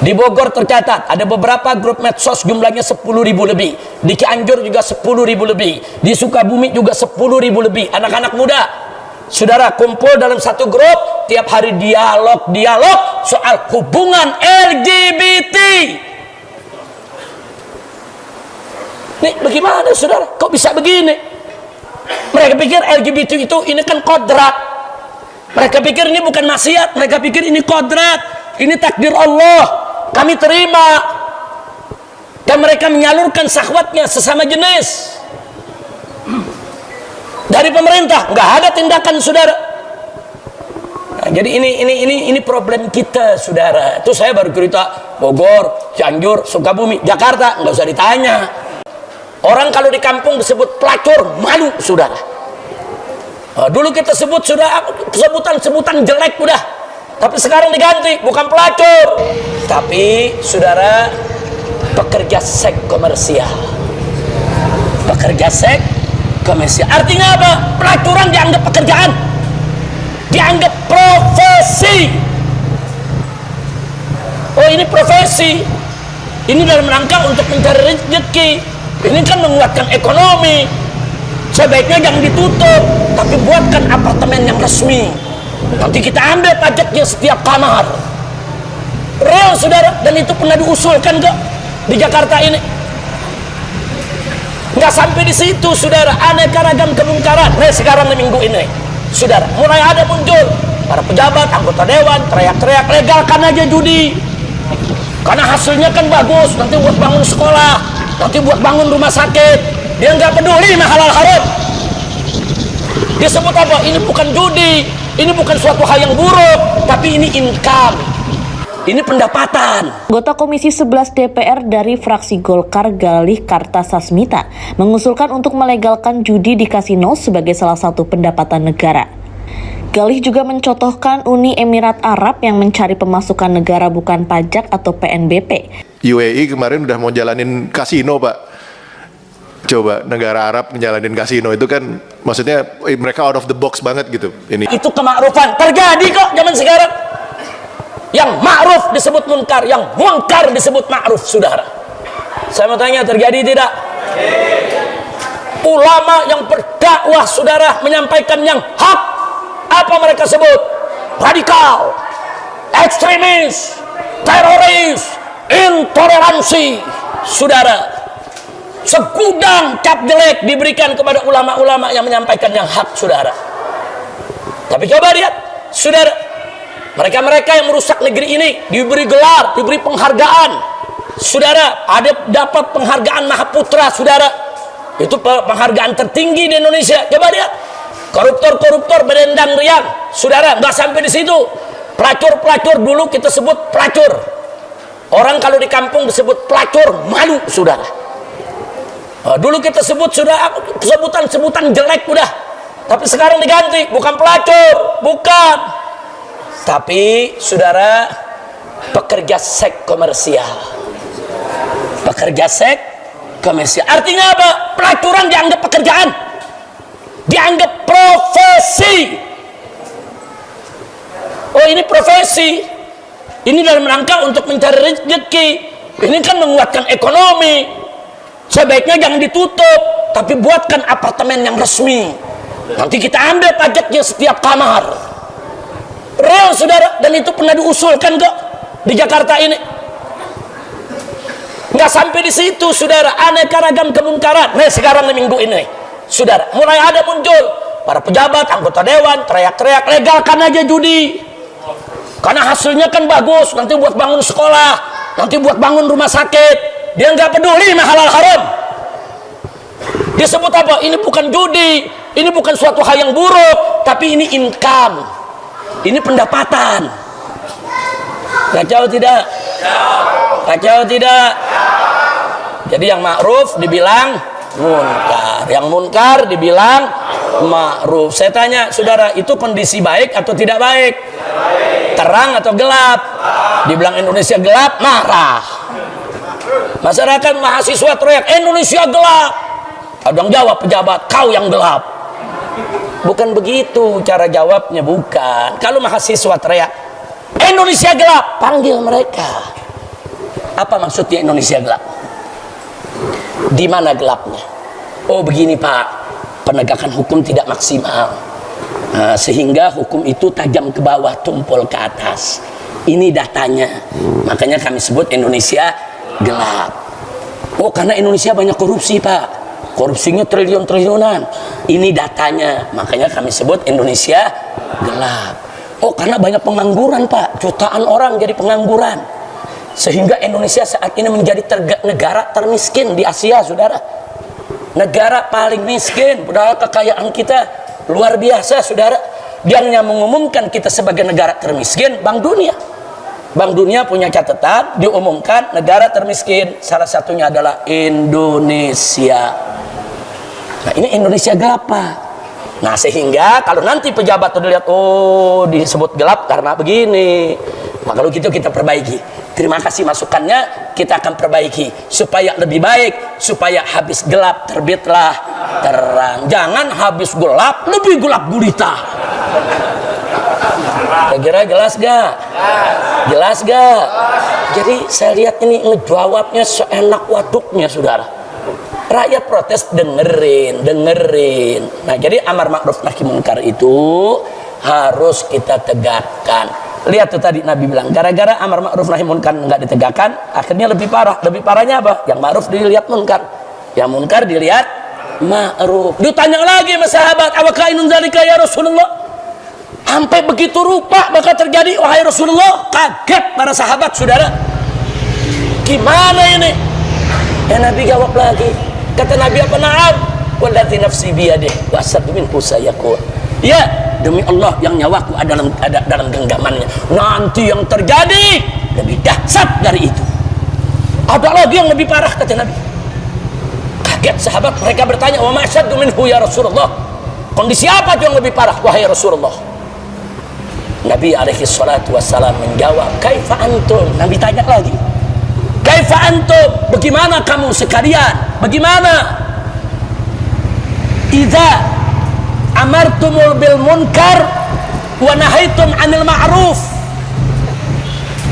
Di Bogor tercatat ada beberapa grup medsos jumlahnya 10.000 lebih. Di Cianjur juga 10.000 lebih. Di Sukabumi juga 10.000 lebih. Anak-anak muda, saudara, kumpul dalam satu grup, tiap hari dialog soal hubungan LGBT. Nih, bagaimana saudara? Kok bisa begini? Mereka pikir LGBT itu ini kan kodrat. Mereka pikir ini bukan maksiat. Mereka pikir ini kodrat. Ini takdir Allah. Kami terima. Dan mereka menyalurkan syahwatnya sesama jenis. Dari pemerintah nggak ada tindakan, saudara. Nah, jadi ini problem kita, saudara. Itu saya baru cerita Bogor, Cianjur, Sukabumi, Jakarta, nggak usah ditanya. Orang kalau di kampung disebut pelacur, malu, saudara. Nah, dulu kita sebut sudah sebutan jelek udah. Tapi sekarang diganti, bukan pelacur, tapi saudara, pekerja seks komersial. Pekerja seks komersial. Artinya apa? Pelacuran dianggap pekerjaan, dianggap profesi. Oh, ini profesi. Ini dalam rangka untuk mencari rezeki. Ini kan menguatkan ekonomi. Sebaiknya jangan ditutup, tapi buatkan apartemen yang resmi. Nanti kita ambil pajaknya setiap kamar. Real, saudara. Dan itu pernah diusulkan kok di Jakarta ini. Nggak sampai di situ, saudara. Aneka ragam kemungkaran. Nah, sekarang di minggu ini, saudara, mulai ada muncul para pejabat, anggota dewan teriak-teriak, legalkan aja judi. Karena hasilnya kan bagus. Nanti buat bangun sekolah, nanti buat bangun rumah sakit. Dia nggak peduli mah halal haram. Dia sebut apa? Ini bukan judi, ini bukan suatu hal yang buruk, tapi ini income, ini pendapatan. Anggota Komisi 11 DPR dari fraksi Golkar Galih Kartasasmita mengusulkan untuk melegalkan judi di kasino sebagai salah satu pendapatan negara. Galih juga mencontohkan Uni Emirat Arab yang mencari pemasukan negara bukan pajak atau PNBP. UAE kemarin udah mau jalanin kasino, Pak. Coba negara Arab menjalanin kasino itu kan maksudnya mereka out of the box banget gitu. Ini itu kemakrufan terjadi kok zaman sekarang. Yang ma'ruf disebut munkar, yang munkar disebut ma'ruf, saudara. Saya mau tanya, terjadi tidak? Ulama yang berdakwah, saudara, menyampaikan yang hak, apa mereka sebut? Radikal, ekstremis, teroris, intoleransi, saudara. Segudang cap jelek diberikan kepada ulama-ulama yang menyampaikan yang hak, saudara. Tapi coba lihat, saudara, mereka-mereka yang merusak negeri ini diberi gelar, diberi penghargaan, saudara. Ada dapat penghargaan Mahaputra, saudara. Itu penghargaan tertinggi di Indonesia. Coba lihat, koruptor-koruptor berendang riang, saudara. Nggak sampai di situ, pelacur-pelacur dulu kita sebut pelacur. Orang kalau di kampung disebut pelacur, malu, saudara. Nah, dulu kita sebut sebutan jelek udah, tapi sekarang diganti, bukan pelacur, bukan, tapi saudara, pekerja seks komersial. Pekerja seks komersial. Artinya apa? Pelacuran dianggap pekerjaan, dianggap profesi. Oh, ini profesi. Ini dalam rangka untuk mencari rezeki. Ini kan menguatkan ekonomi. Sebaiknya jangan ditutup, tapi buatkan apartemen yang resmi. Nanti kita ambil pajaknya setiap kamar. Real, saudara. Dan itu pernah diusulkan kok di Jakarta ini. Nggak sampai di situ, saudara. Aneka ragam kemungkaran. Nah, sekarang di minggu ini, saudara, mulai ada muncul para pejabat, anggota dewan teriak-teriak, legalkan aja judi. Karena hasilnya kan bagus. Nanti buat bangun sekolah, nanti buat bangun rumah sakit. Dia nggak peduli mah halal haram. Dia sebut apa? Ini bukan judi, ini bukan suatu hal yang buruk, tapi ini income, ini pendapatan. Kacau tidak? Kacau tidak? Jadi yang ma'ruf dibilang munkar, yang munkar dibilang ma'ruf. Saya tanya, saudara, itu kondisi baik atau tidak baik? Terang atau gelap? Dibilang Indonesia gelap, marah. Masyarakat mahasiswa teriak, Indonesia gelap. Ada yang jawab pejabat, kau yang gelap. Bukan begitu cara jawabnya, bukan. Kalau mahasiswa teriak, Indonesia gelap, panggil mereka. Apa maksudnya Indonesia gelap? Di mana gelapnya? Oh begini Pak, penegakan hukum tidak maksimal. Nah, sehingga hukum itu tajam ke bawah, tumpul ke atas. Ini datanya. Makanya kami sebut Indonesia gelap. Oh karena Indonesia banyak korupsi Pak. Korupsinya triliun-triliunan. Ini datanya. Makanya kami sebut Indonesia gelap. Oh karena banyak pengangguran Pak. Jutaan orang jadi pengangguran. Sehingga Indonesia saat ini menjadi negara termiskin di Asia, saudara. Negara paling miskin, padahal kekayaan kita luar biasa, saudara. Yang mengumumkan kita sebagai negara termiskin, Bank Dunia. Bank Dunia punya catatan, diumumkan negara termiskin. Salah satunya adalah Indonesia. Nah ini Indonesia gelap Pak. Nah sehingga kalau nanti pejabat itu dilihat, oh disebut gelap karena begini. Maka kalau gitu kita perbaiki. Terima kasih masukannya, kita akan perbaiki supaya lebih baik, supaya habis gelap terbitlah terang. Jangan habis gelap lebih gelap gulita. Kira-kira jelas gak? Jelas gak? Jadi saya lihat ini ngejawabnya seenak waduknya, saudara. Rakyat protes dengerin. Nah jadi amar ma'ruf nahi munkar itu harus kita tegakkan. Lihat tuh tadi Nabi bilang, gara-gara amar ma'ruf nahi munkar nggak ditegakkan, akhirnya lebih parah. Lebih parahnya apa? Yang ma'ruf dilihat munkar, yang munkar dilihat ma'ruf. Ditanya lagi sama sahabat, awakainun dzalika ya Rasulullah? Sampai begitu rupa bakal terjadi wahai Rasulullah. Kaget para sahabat, saudara. Gimana ini? Ya Nabi jawab lagi. Kata Nabi apa? Na'am. Wallati nafsi biyadih wa asad minhu sayakun. Ya, demi Allah yang nyawaku ada dalam genggamannya. Nanti yang terjadi lebih dahsyat dari itu. Ada lagi yang lebih parah, kata Nabi. Kaget sahabat, mereka bertanya, wa ma asyaddu minhu ya Rasulullah? Kondisi apa itu yang lebih parah wahai Rasulullah? Nabi alaihi salatu wassalam menjawab, kaifa antum? Nabi tanya lagi, kaifa antum? Bagaimana kamu sekalian? Bagaimana? Idza amartumul bil munkar wa nahaitum 'anil ma'ruf.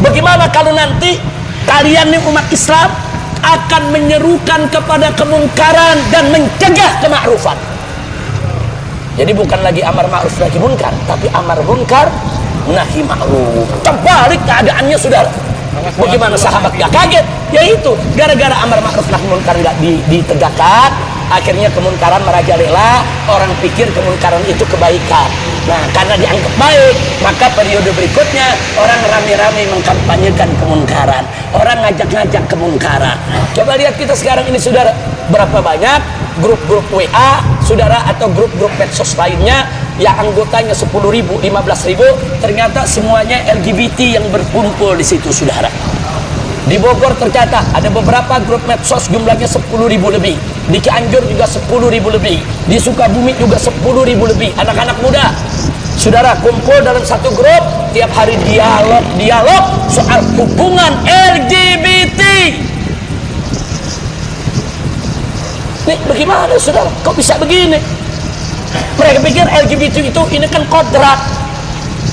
Bagaimana kalau nanti kalian nih umat Islam akan menyerukan kepada kemungkaran dan mencegah kema'rufan. Jadi bukan lagi amar ma'ruf nahi munkar, tapi amar munkar nahi ma'ruf. Terbalik keadaannya, saudara. Bagaimana sahabat gak kaget? Yaitu gara-gara amar ma'ruf nahi munkar gak ditegakkan, akhirnya kemunkaran merajalela. Orang pikir kemunkaran itu kebaikan. Nah karena dianggap baik, maka periode berikutnya orang rame-rame mengkampanyekan kemunkaran, orang ngajak-ngajak kemunkaran. Coba lihat kita sekarang ini, saudara, berapa banyak grup-grup WA, saudara, atau grup-grup medsos lainnya yang anggotanya 10.000, 15.000, ternyata semuanya LGBT yang berkumpul di situ, saudara. Di Bogor tercatat ada beberapa grup medsos jumlahnya 10.000 lebih. Di Cianjur juga 10.000 lebih. Di Sukabumi juga 10.000 lebih. Anak-anak muda, saudara, kumpul dalam satu grup, tiap hari dialog soal hubungan LGBT. Nih bagaimana, saudara? Kok bisa begini? Mereka pikir LGBT itu ini kan kodrat.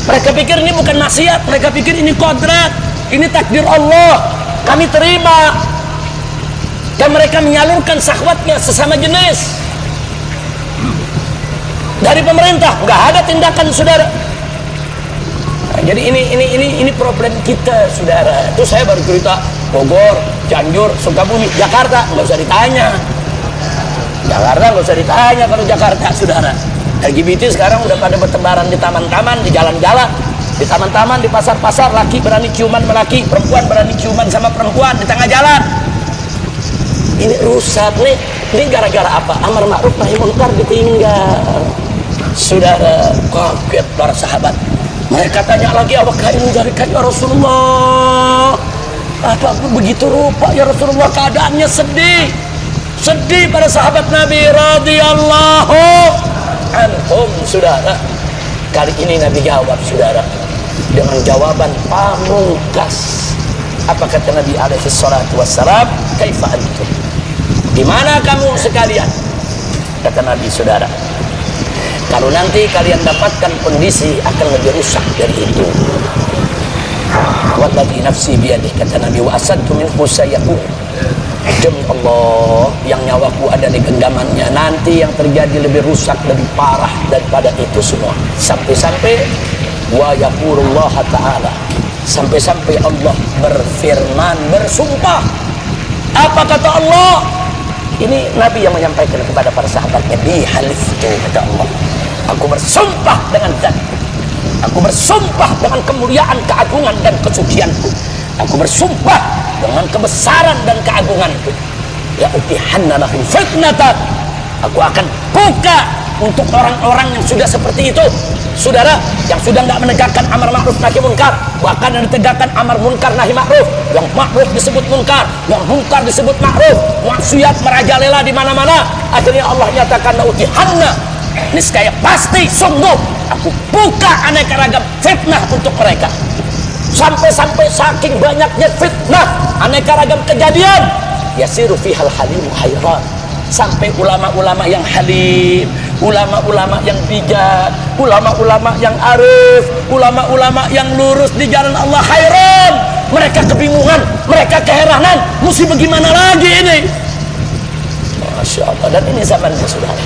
Mereka pikir ini bukan maksiat. Mereka pikir ini kodrat. Ini takdir Allah. Kami terima. Dan mereka menyalurkan syahwatnya sesama jenis. Dari pemerintah nggak ada tindakan, saudara. Nah, jadi ini problem kita, saudara. Itu saya baru cerita Bogor, Cianjur, Sukabumi, Jakarta nggak usah ditanya. Jakarta nggak usah ditanya kalau Jakarta, saudara. LGBT sekarang udah pada bertebaran di taman-taman, di jalan-jalan, di taman-taman, di pasar-pasar. Laki berani ciuman sama laki, perempuan berani ciuman sama perempuan di tengah jalan. Ini rusak nih. Ini gara-gara apa? Amar ma'ruf nahi munkar ditinggal. Saudara, kaget para sahabat. Mereka tanya lagi, apakah ini dari ya Rasulullah? Apa begitu rupa ya Rasulullah? Keadaannya sedih. Sedih para sahabat Nabi radhiyallahu anhum, saudara. Kali ini Nabi jawab, saudara, dengan jawaban pamungkas. Apa kata Nabi alaihi salatu wassalam? Kaifa antum? Di mana kamu sekalian? Kata Nabi, saudara, kalau nanti kalian dapatkan kondisi akan lebih rusak dari itu. Walladzi nafsi biyadih, kata Nabi, wa asadtu minhu sayakun. Demi Allah yang nyawaku ada di genggamannya, nanti yang terjadi lebih rusak, lebih parah daripada itu semua. Sampai-sampai wa yaqulullah ta'ala, sampai-sampai Allah berfirman, bersumpah. Apa kata Allah? Ini Nabi yang menyampaikan kepada para sahabatnya, bi haliftu, kata Allah, aku bersumpah dengan zat, aku bersumpah dengan kemuliaan, keagungan dan kesucianku, aku bersumpah dengan kebesaran dan keagunganku, la utihanna lahum fitnatan, aku akan buka untuk orang-orang yang sudah seperti itu, saudara, yang sudah nggak menegakkan amar ma'ruf nahi munkar, bahkan yang ditegakkan amar munkar nahi ma'ruf, yang ma'ruf disebut munkar, yang munkar disebut ma'ruf, maksiat merajalela di mana-mana. Akhirnya Allah nyatakan la utihanna, niscaya pasti sungguh aku buka aneka ragam fitnah untuk mereka. Sampai-sampai saking banyaknya fitnah, aneka ragam kejadian, yasiru fihal halimu hayran, sampai ulama-ulama yang halim, ulama-ulama yang bijak, ulama-ulama yang arif, ulama-ulama yang lurus di jalan Allah hayran, mereka kebingungan, mereka keheranan, mesti bagaimana lagi ini. Masya Allah. Dan ini zamannya, saudara.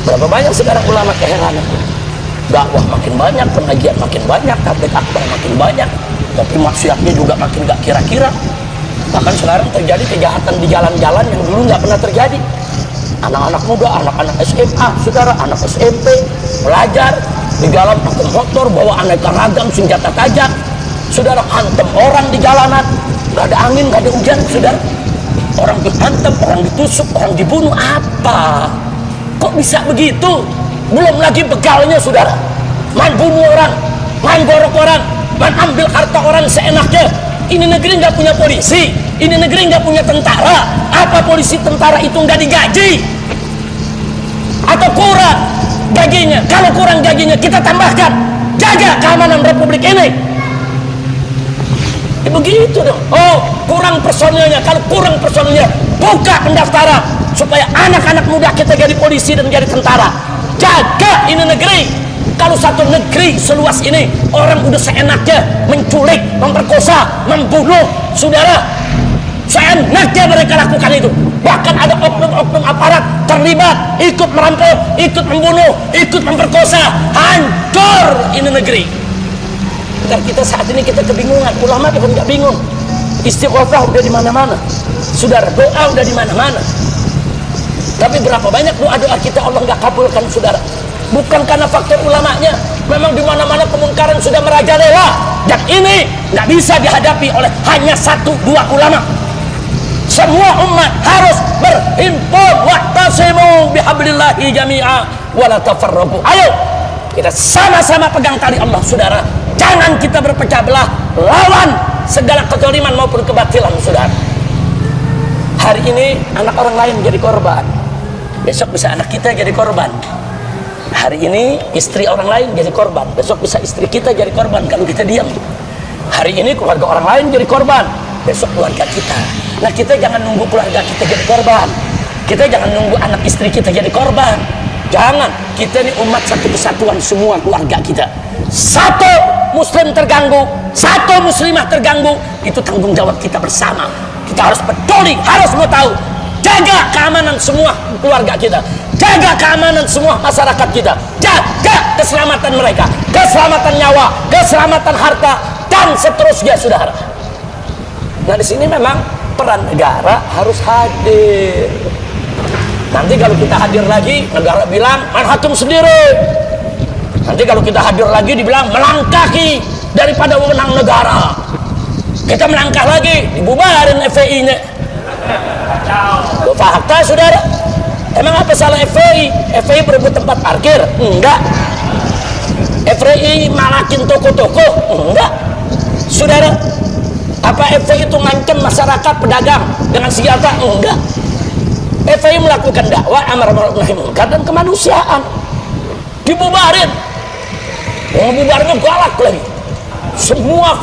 Berapa banyak sekarang ulama keheranan, dakwah makin banyak, pengajian makin banyak, tabligh akbar makin banyak, tapi maksiatnya juga makin gak kira-kira. Bahkan sekarang terjadi kejahatan di jalan-jalan yang dulu nggak pernah terjadi. Anak-anak muda, anak-anak SMA, saudara, anak SMP, belajar di jalan pakai motor, bawa aneka ragam senjata tajam, saudara, hantam orang di jalanan, nggak ada angin, nggak ada hujan, saudara, orang dihantam, orang ditusuk, orang dibunuh. Apa? Kok bisa begitu? Belum lagi begalnya, saudara, main bunuh orang, main gorok orang, main ambil harta orang seenaknya. Ini negeri nggak punya polisi, ini negeri nggak punya tentara. Apa polisi tentara itu nggak digaji? Atau kurang gajinya? Kalau kurang gajinya kita tambahkan, jaga keamanan republik ini. Ya, begitu dong. Oh, kurang personilnya, kalau kurang personilnya, buka pendaftaran supaya anak-anak muda kita jadi polisi dan jadi tentara. Jaga ini negeri. Kalau satu negeri seluas ini orang udah seenaknya menculik, memperkosa, membunuh, saudara, seenaknya mereka lakukan itu. Bahkan ada oknum-oknum aparat terlibat, ikut merampok, ikut membunuh, ikut memperkosa. Hancur ini negeri. Dan kita saat ini kita kebingungan. Ulama juga nggak bingung. Istighfar udah di mana-mana, saudara, doa udah di mana-mana. Tapi berapa banyak doa-doa kita Allah nggak kabulkan, saudara? Bukan karena faktor ulamanya, memang di mana-mana kemungkaran sudah merajalela, dan ini nggak bisa dihadapi oleh hanya satu dua ulama. Semua umat harus berhimpun, wa'tasimu bihablillahi jami'a wa la tafarraqu. Ayo kita sama-sama pegang tali Allah, saudara. Jangan kita berpecah belah, lawan segala kezaliman maupun kebatilan, saudara. Hari ini anak orang lain jadi korban, besok bisa anak kita jadi korban. Hari ini istri orang lain jadi korban, besok bisa istri kita jadi korban kalau kita diam. Hari ini keluarga orang lain jadi korban, besok keluarga kita. Nah, kita jangan nunggu keluarga kita jadi korban, kita jangan nunggu anak istri kita jadi korban. Jangan. Kita ini umat satu kesatuan, semua keluarga kita. Satu muslim terganggu, satu muslimah terganggu, itu tanggung jawab kita bersama. Kita harus peduli, harus mau tahu, jaga keamanan semua keluarga kita, jaga keamanan semua masyarakat kita, jaga keselamatan mereka, keselamatan nyawa, keselamatan harta, dan seterusnya, saudara. Nah, di sini memang peran negara harus hadir. Nanti kalau kita hadir lagi, negara bilang main hakim sendiri. Nanti kalau kita hadir lagi, dibilang melangkahi daripada wewenang negara. Kita melangkah lagi, dibubarin FPI-nya. Fakta, saudara. Emang apa salah FPI? FPI berebut tempat parkir? Enggak. FPI malakin toko-toko? Enggak. Saudara, apa FPI itu ngancam masyarakat pedagang dengan senjata? Enggak. FPI melakukan dakwah amar ma'ruf nahi munkar dan kemanusiaan. Dibubarin. Yang bubarnya galak lagi. Semua